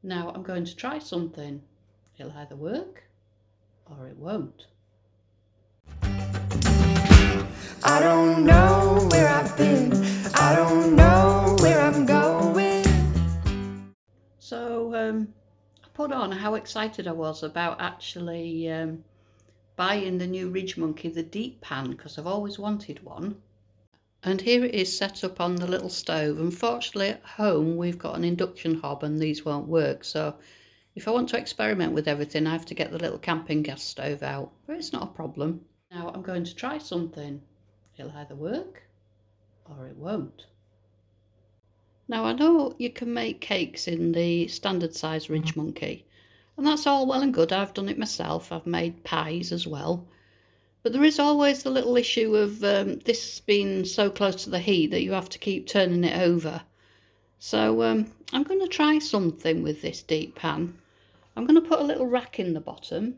Now I'm going to try something. It'll either work or it won't. I don't know where I've been, I don't know where I'm going. So I put on how excited I was about actually buying the new Ridgemonkey, the deep pan, because I've always wanted one. And here it is set up on the little stove. Unfortunately at home we've got an induction hob and these won't work, so if I want to experiment with everything I have to get the little camping gas stove out, but it's not a problem. Now I'm going to try something. It'll either work or it won't. Now I know you can make cakes in the standard size Ridgemonkey, and that's all well and good. I've done it myself. I've made pies as well. But there is always the little issue of this being so close to the heat that you have to keep turning it over. So I'm going to try something with this deep pan. I'm going to put a little rack in the bottom,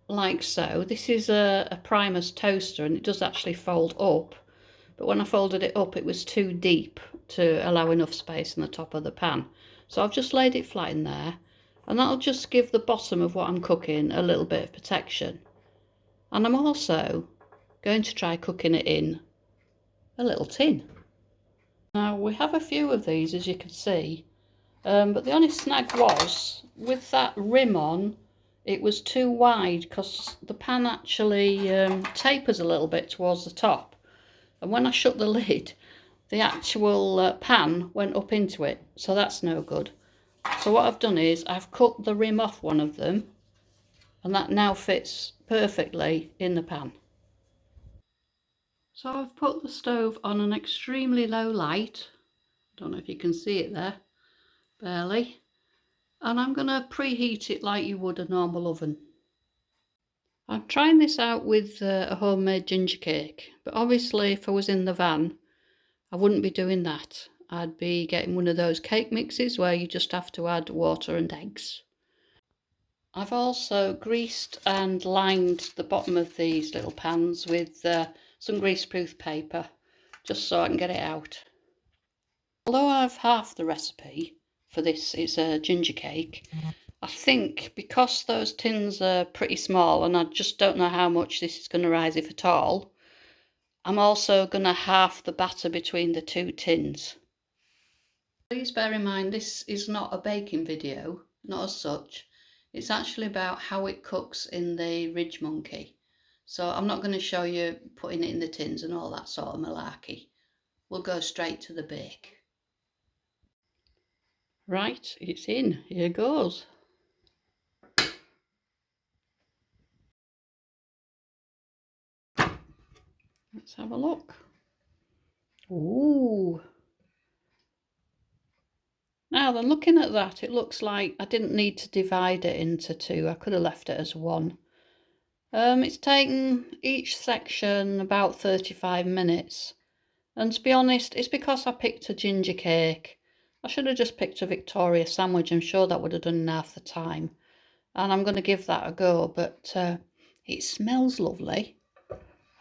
like so. This is a Primus toaster and it does actually fold up. But when I folded it up, it was too deep to allow enough space in the top of the pan. So I've just laid it flat in there, and that'll just give the bottom of what I'm cooking a little bit of protection. And I'm also going to try cooking it in a little tin. Now we have a few of these, as you can see, but the only snag was with that rim on, it was too wide because the pan actually tapers a little bit towards the top. And when I shut the lid, the actual pan went up into it, so that's no good. So what I've done is I've cut the rim off one of them, and that now fits perfectly in the pan. So I've put the stove on an extremely low light. I don't know if you can see it there, barely. And I'm going to preheat it like you would a normal oven. I'm trying this out with a homemade ginger cake, but obviously if I was in the van, I wouldn't be doing that. I'd be getting one of those cake mixes where you just have to add water and eggs. I've also greased and lined the bottom of these little pans with some greaseproof paper, just so I can get it out. Although I've halved the recipe for this, it's a ginger cake, I think because those tins are pretty small and I just don't know how much this is going to rise, if at all, I'm also going to half the batter between the two tins. Please bear in mind this is not a baking video, not as such. It's actually about how it cooks in the Ridgemonkey. So I'm not going to show you putting it in the tins and all that sort of malarkey. We'll go straight to the bake. Right, it's in. Here goes. Let's have a look. Ooh. Now then, looking at that, it looks like I didn't need to divide it into two. I could have left it as one. It's taken each section about 35 minutes. And to be honest, it's because I picked a ginger cake. I should have just picked a Victoria sandwich. I'm sure that would have done in half the time. And I'm going to give that a go, but it smells lovely.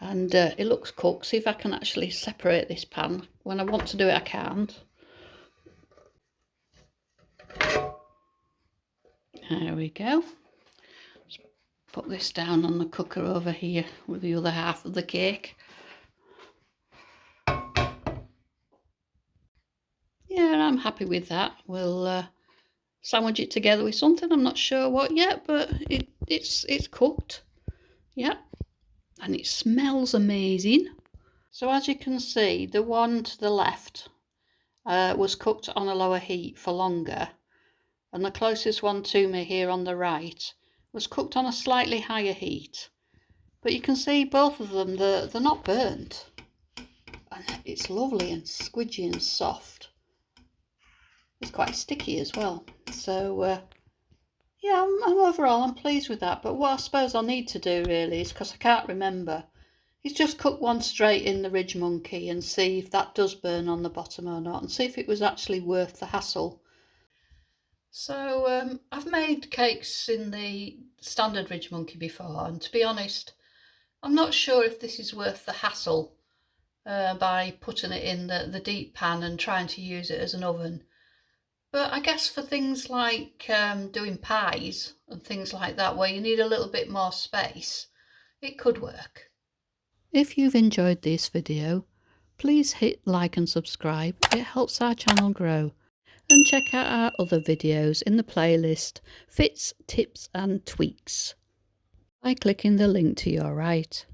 And it looks cooked. See if I can actually separate this pan. When I want to do it, I can't. There we go. Let's put this down on the cooker over here with the other half of the cake. Yeah, I'm happy with that. We'll sandwich it together with something. I'm not sure what yet, but it's cooked. Yeah, and it smells amazing. So as you can see, the one to the left was cooked on a lower heat for longer, and the closest one to me here on the right was cooked on a slightly higher heat. But you can see both of them, they're not burnt. And it's lovely and squidgy and soft. It's quite sticky as well. So yeah, I'm pleased with that. But what I suppose I'll need to do really is, because I can't remember, is just cook one straight in the Ridgemonkey and see if that does burn on the bottom or not, and see if it was actually worth the hassle. So I've made cakes in the standard Ridgemonkey before, and to be honest, I'm not sure if this is worth the hassle by putting it in the deep pan and trying to use it as an oven. But I guess for things like doing pies and things like that, where you need a little bit more space, it could work. If you've enjoyed this video, please hit like and subscribe. It helps our channel grow. And check out our other videos in the playlist Fits, Tips and Tweaks by clicking the link to your right.